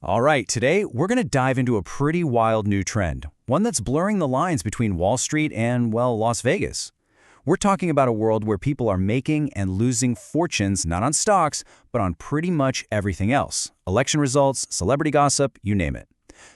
All right, today we're going to dive into a pretty wild new trend, one that's blurring the lines between Wall Street and, well, Las Vegas. We're talking about a world where people are making and losing fortunes not on stocks, but on pretty much everything else. Election results, celebrity gossip, you name it.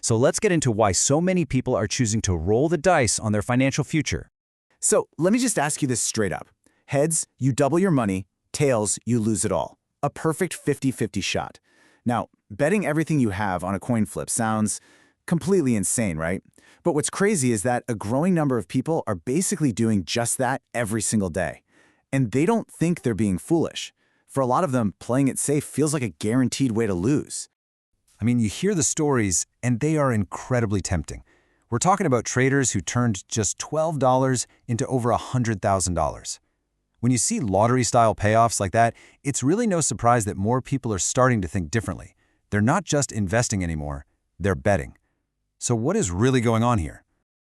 So let's get into why so many people are choosing to roll the dice on their financial future. So let me just ask you this straight up. Heads, you double your money. Tails, you lose it all. A perfect 50-50 shot. Now, betting everything you have on a coin flip sounds completely insane, right? But what's crazy is that a growing number of people are basically doing just that every single day. And they don't think they're being foolish. For a lot of them, playing it safe feels like a guaranteed way to lose. I mean, you hear the stories, and they are incredibly tempting. We're talking about traders who turned just $12 into over $100,000. When you see lottery-style payoffs like that, it's really no surprise that more people are starting to think differently. They're not just investing anymore, they're betting. So what is really going on here?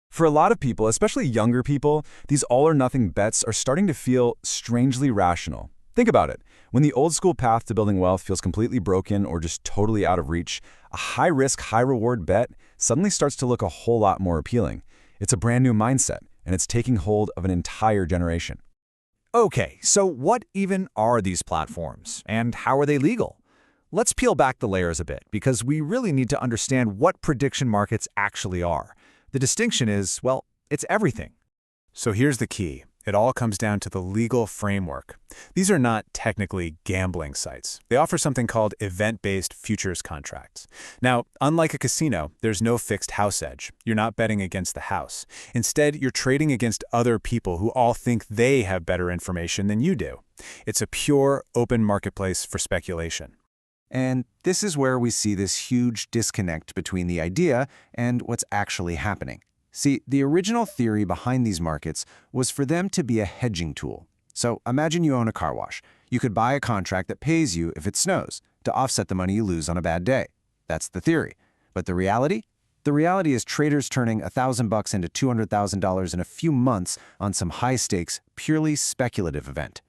For a lot of people, especially younger people, these all-or-nothing bets are starting to feel strangely rational. Think about it. When the old-school path to building wealth feels completely broken or just totally out of reach, a high-risk, high-reward bet suddenly starts to look a whole lot more appealing. It's a brand new mindset, and it's taking hold of an entire generation. Okay, so what even are these platforms, and how are they legal? Let's peel back the layers a bit, because we really need to understand what prediction markets actually are. The distinction is, well, it's everything. So here's the key. It all comes down to the legal framework. These are not technically gambling sites. They offer something called event-based futures contracts. Now, unlike a casino, there's no fixed house edge. You're not betting against the house. Instead, you're trading against other people who all think they have better information than you do. It's a pure, open marketplace for speculation. And this is where we see this huge disconnect between the idea and what's actually happening. See, the original theory behind these markets was for them to be a hedging tool. So imagine you own a car wash. You could buy a contract that pays you if it snows to offset the money you lose on a bad day. That's the theory. But the reality? The reality is traders turning $1,000 into $200,000 in a few months on some high-stakes, purely speculative event.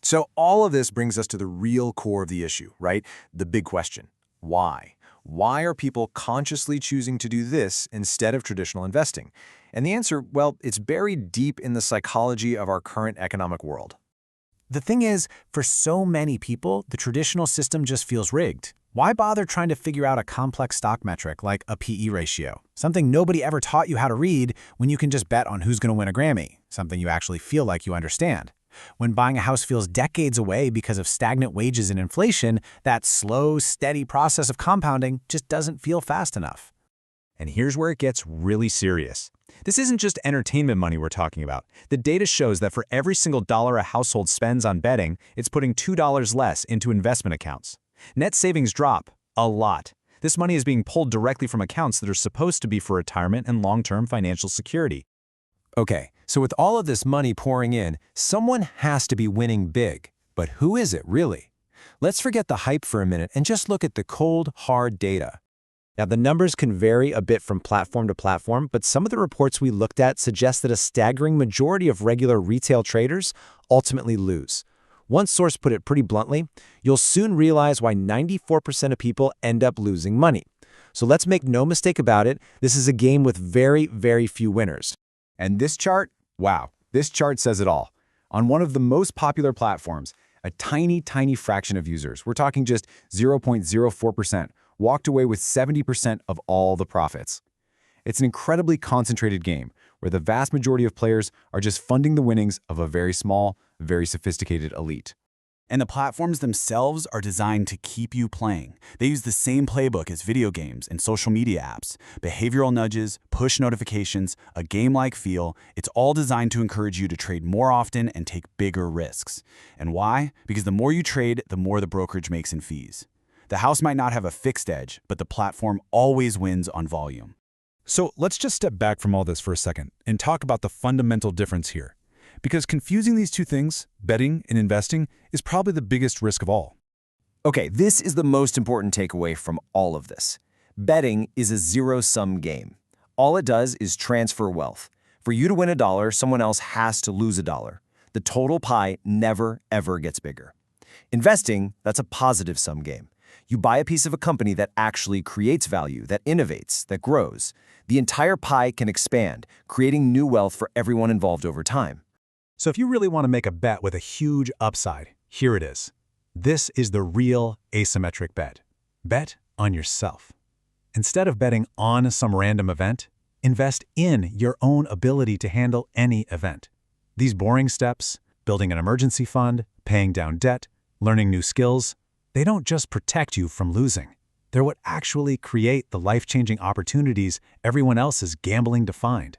So all of this brings us to the real core of the issue, right? The big question. Why? Why are people consciously choosing to do this instead of traditional investing? And the answer, well, it's buried deep in the psychology of our current economic world. The thing is, for so many people, the traditional system just feels rigged. Why bother trying to figure out a complex stock metric like a PE ratio, something nobody ever taught you how to read, when you can just bet on who's going to win a Grammy, something you actually feel like you understand? When buying a house feels decades away because of stagnant wages and inflation, that slow, steady process of compounding just doesn't feel fast enough. And here's where it gets really serious. This isn't just entertainment money we're talking about. The data shows that for every single dollar a household spends on betting, it's putting $2 less into investment accounts. Net savings drop a lot. This money is being pulled directly from accounts that are supposed to be for retirement and long-term financial security. Okay, so with all of this money pouring in, someone has to be winning big. But who is it really? Let's forget the hype for a minute and just look at the cold, hard data. Now, the numbers can vary a bit from platform to platform, but some of the reports we looked at suggest that a staggering majority of regular retail traders ultimately lose. One source put it pretty bluntly: you'll soon realize why 94% of people end up losing money. So let's make no mistake about it, this is a game with very, very few winners. And this chart, wow, this chart says it all. On one of the most popular platforms, a tiny fraction of users, we're talking just 0.04%, walked away with 70% of all the profits. It's an incredibly concentrated game where the vast majority of players are just funding the winnings of a very small, very sophisticated elite. And the platforms themselves are designed to keep you playing. They use the same playbook as video games and social media apps. Behavioral nudges, push notifications, a game-like feel. It's all designed to encourage you to trade more often and take bigger risks. And why? Because the more you trade, the more the brokerage makes in fees. The house might not have a fixed edge, but the platform always wins on volume. So let's just step back from all this for a second and talk about the fundamental difference here. Because confusing these two things, betting and investing, is probably the biggest risk of all. Okay, this is the most important takeaway from all of this. Betting is a zero-sum game. All it does is transfer wealth. For you to win $1, someone else has to lose $1. The total pie never, ever gets bigger. Investing, that's a positive-sum game. You buy a piece of a company that actually creates value, that innovates, that grows. The entire pie can expand, creating new wealth for everyone involved over time. So if you really want to make a bet with a huge upside, here it is. This is the real asymmetric bet. Bet on yourself. Instead of betting on some random event, invest in your own ability to handle any event. These boring steps, building an emergency fund, paying down debt, learning new skills, they don't just protect you from losing. They're what actually create the life-changing opportunities everyone else is gambling to find.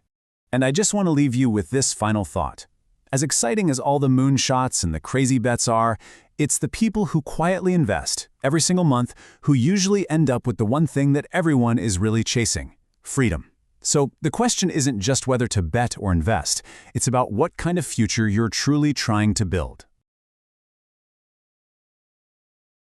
And I just want to leave you with this final thought. As exciting as all the moonshots and the crazy bets are, it's the people who quietly invest every single month who usually end up with the one thing that everyone is really chasing: freedom. So the question isn't just whether to bet or invest, it's about what kind of future you're truly trying to build.